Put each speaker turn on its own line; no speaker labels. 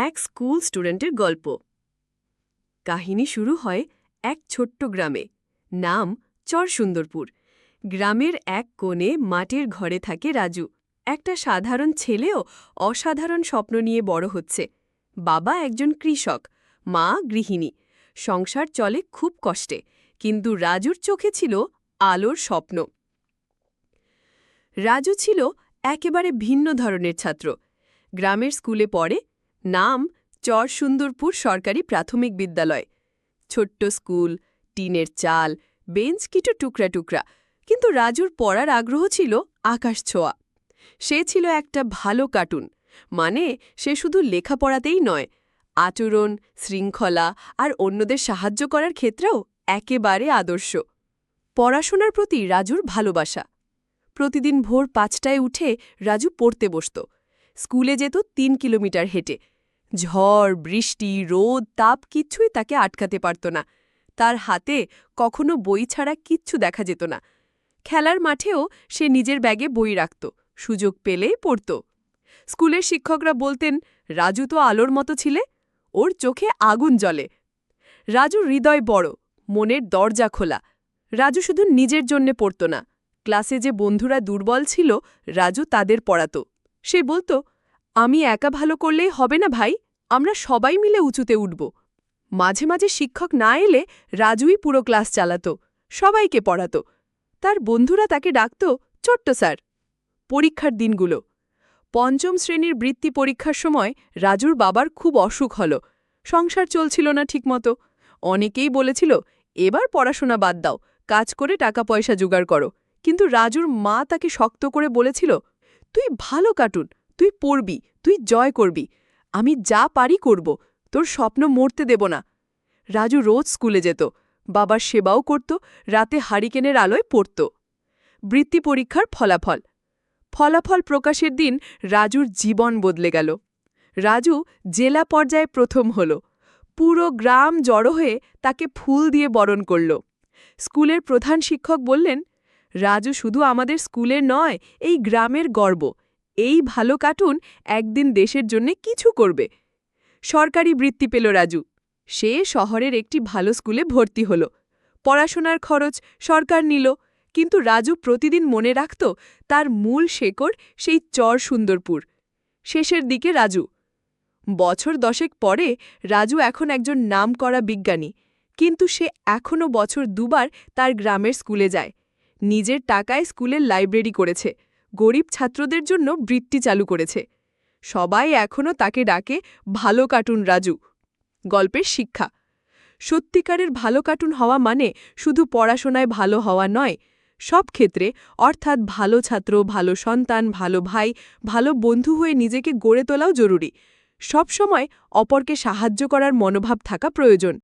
এক স্কুল স্টুডেন্টের গল্প। কাহিনী শুরু হয় এক ছোট্ট গ্রামে, নাম চরসুন্দরপুর। গ্রামের এক কোণে মাটির ঘরে থাকে রাজু, একটা সাধারণ ছেলেও অসাধারণ স্বপ্ন নিয়ে বড় হচ্ছে। বাবা একজন কৃষক, মা গৃহিণী। সংসার চলে খুব কষ্টে, কিন্তু রাজুর চোখে ছিল আলোর স্বপ্ন। রাজু ছিল একেবারে ভিন্ন ধরনের ছাত্র। গ্রামের স্কুলে পড়ে, নাম চরসুন্দরপুর সরকারি প্রাথমিক বিদ্যালয়। ছোট্ট স্কুল, টিনের চাল, বেঞ্চ কিছু টুকরা টুকরা, কিন্তু রাজুর পড়ার আগ্রহ ছিল আকাশ ছোঁয়া। সে ছিল একটা ভালো কার্টুন, মানে সে শুধু লেখাপড়াতেই নয়, আচরণ, শৃঙ্খলা আর অন্যদের সাহায্য করার ক্ষেত্রেও একেবারে আদর্শ। পড়াশোনার প্রতি রাজুর ভালোবাসা। প্রতিদিন ভোর ৫টায় উঠে রাজু পড়তে বসত। স্কুলে যেত ৩ কিলোমিটার হেঁটে। ঝড়, বৃষ্টি, রোদ, তাপ কিচ্ছুই তাকে আটকাতে পারত না। তার হাতে কখনো বই ছাড়া কিচ্ছু দেখা যেত না। খেলার মাঠেও সে নিজের ব্যাগে বই রাখত, সুযোগ পেলেই পড়ত। স্কুলের শিক্ষকরা বলতেন, রাজু তো আলোর মতো ছিলে, ওর চোখে আগুন জ্বলে। রাজুর হৃদয় বড়, মনের দরজা খোলা। রাজু শুধু নিজের জন্যে পড়ত না, ক্লাসে যে বন্ধুরা দুর্বল ছিল রাজু তাদের পড়াত। সে বলত, আমি একা ভালো করলেই হবে না ভাই, আমরা সবাই মিলে উঁচুতে উঠব। মাঝে মাঝে শিক্ষক না এলে রাজুই পুরো ক্লাস চালাত, সবাইকে পড়াত। তার বন্ধুরা তাকে ডাকত ছোট্ট স্যার। পরীক্ষার দিনগুলো। পঞ্চম শ্রেণীর বৃত্তি পরীক্ষার সময় রাজুর বাবার খুব অসুখ হল। সংসার চলছিল না ঠিকমতো। অনেকেই বলেছিল, এবার পড়াশোনা বাদ দাও, কাজ করে টাকা পয়সা জোগাড় করো। কিন্তু রাজুর মা তাকে শক্ত করে বলেছিল, তুই ভালো কার্টুন, তুই পড়বি, তুই জয় করবি। আমি যা পারি করব, তোর স্বপ্ন মরতে দেব না। রাজু রোজ স্কুলে যেত, বাবার সেবাও করত, রাতে হারিকেনের আলোয় পড়ত। বৃত্তি পরীক্ষার ফলাফল। ফলাফল প্রকাশের দিন রাজুর জীবন বদলে গেল। রাজু জেলা পর্যায়ে প্রথম হল। পুরো গ্রাম জড়ো হয়ে তাকে ফুল দিয়ে বরণ করল। স্কুলের প্রধান শিক্ষক বললেন, রাজু শুধু আমাদের স্কুলের নয়, এই গ্রামের গর্ব। এই ভালো কার্টুন একদিন দেশের জন্য কিছু করবে। সরকারি বৃত্তি পেল রাজু। সে শহরের একটি ভালো স্কুলে ভর্তি হল। পড়াশোনার খরচ সরকার নিল, কিন্তু রাজু প্রতিদিন মনে রাখত তার মূল শেকড় সেই চরসুন্দরপুর। শেষের দিকে রাজু। বছর 10 পরে রাজু এখন একজন নামকরা বিজ্ঞানী, কিন্তু সে এখনও বছর 2বার তার গ্রামের স্কুলে যায়। নিজের টাকায় স্কুলের লাইব্রেরি করেছে, গরিব ছাত্রদের জন্য বৃত্তি চালু করেছে। সবাই এখনও তাকে ডাকে ভালো কার্টুন রাজু। গল্পের শিক্ষা। সত্যিকারের ভালো কার্টুন হওয়া মানে শুধু পড়াশোনায় ভালো হওয়া নয়, সব ক্ষেত্রে, অর্থাৎ ভালো ছাত্র, ভালো সন্তান, ভালো ভাই, ভালো বন্ধু হয়ে নিজেকে গড়ে তোলাও জরুরি। সবসময় অপরকে সাহায্য করার মনোভাব থাকা প্রয়োজন।